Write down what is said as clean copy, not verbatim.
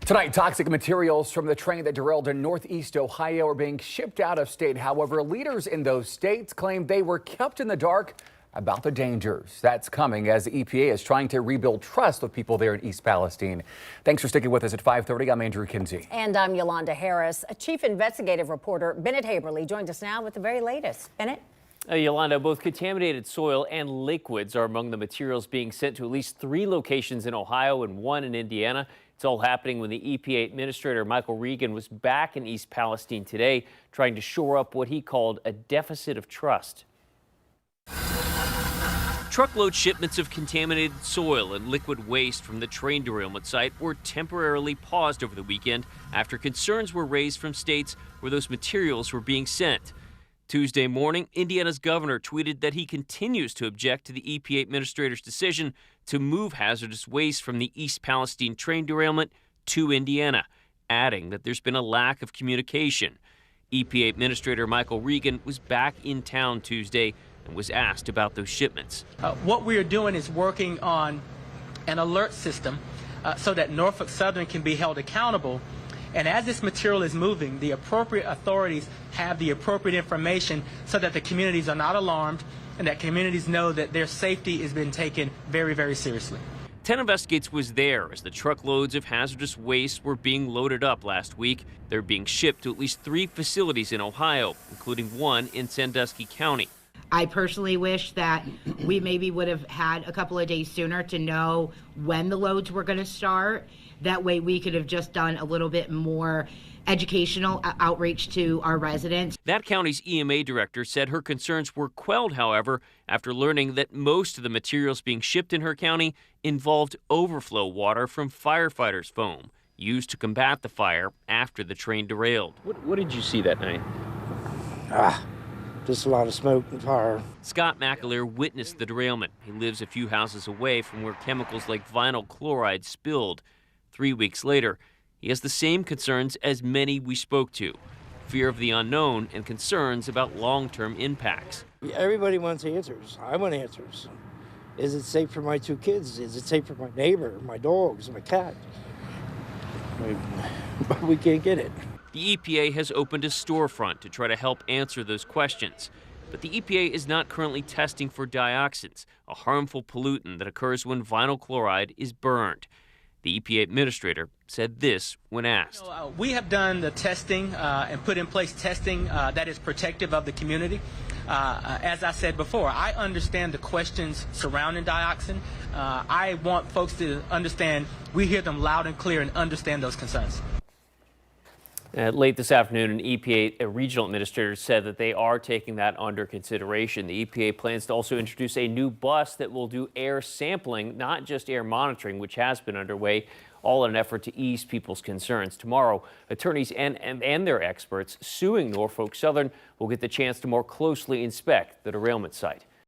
Tonight, toxic materials from the train that derailed in Northeast Ohio are being shipped out of state. However, leaders in those states claim they were kept in the dark about the dangers. That's coming as the EPA is trying to rebuild trust with people there in East Palestine. Thanks for sticking with us at 5:30. I'm Andrew Kinsey. And I'm Yolanda Harris. A chief investigative reporter, Bennett Haberly, joins us now with the very latest. Bennett? Yolanda, both contaminated soil and liquids are among the materials being sent to at least 3 locations in Ohio and 1 in Indiana. It's all happening when the EPA Administrator Michael Regan was back in East Palestine today, trying to shore up what he called a deficit of trust. Truckload shipments of contaminated soil and liquid waste from the train derailment site were temporarily paused over the weekend after concerns were raised from states where those materials were being sent. Tuesday morning, Indiana's governor tweeted that he continues to object to the EPA administrator's decision to move hazardous waste from the East Palestine train derailment to Indiana, adding that there's been a lack of communication. EPA Administrator Michael Regan was back in town Tuesday and was asked about those shipments. What we are doing is working on an alert system so that Norfolk Southern can be held accountable. And as this material is moving, the appropriate authorities have the appropriate information so that the communities are not alarmed and that communities know that their safety has been taken very, very seriously. 10 Investigates was there as the truckloads of hazardous waste were being loaded up last week. They're being shipped to at least 3 facilities in Ohio, including one in Sandusky County. I personally wish that we maybe would have had a couple of days sooner to know when the loads were going to start. That way we could have just done a little bit more educational outreach to our residents. That county's EMA director said her concerns were quelled, however, after learning that most of the materials being shipped in her county involved overflow water from firefighters' foam used to combat the fire after the train derailed. What did you see that night? Just a lot of smoke and fire. Scott McAleer witnessed the derailment. He lives a few houses away from where chemicals like vinyl chloride spilled. 3 weeks later, he has the same concerns as many we spoke to. Fear of the unknown and concerns about long-term impacts. Everybody wants answers. I want answers. Is it safe for my 2 kids? Is it safe for my neighbor, my dogs, my cat? But we can't get it. The EPA has opened a storefront to try to help answer those questions. But the EPA is not currently testing for dioxins, a harmful pollutant that occurs when vinyl chloride is burned. The EPA administrator said this when asked. We have done the testing and put in place testing that is protective of the community. As I said before, I understand the questions surrounding dioxin. I want folks to understand we hear them loud and clear and understand those concerns. Late this afternoon, an EPA regional administrator said that they are taking that under consideration. The EPA plans to also introduce a new bus that will do air sampling, not just air monitoring, which has been underway, all in an effort to ease people's concerns. Tomorrow, attorneys and their experts suing Norfolk Southern will get the chance to more closely inspect the derailment site.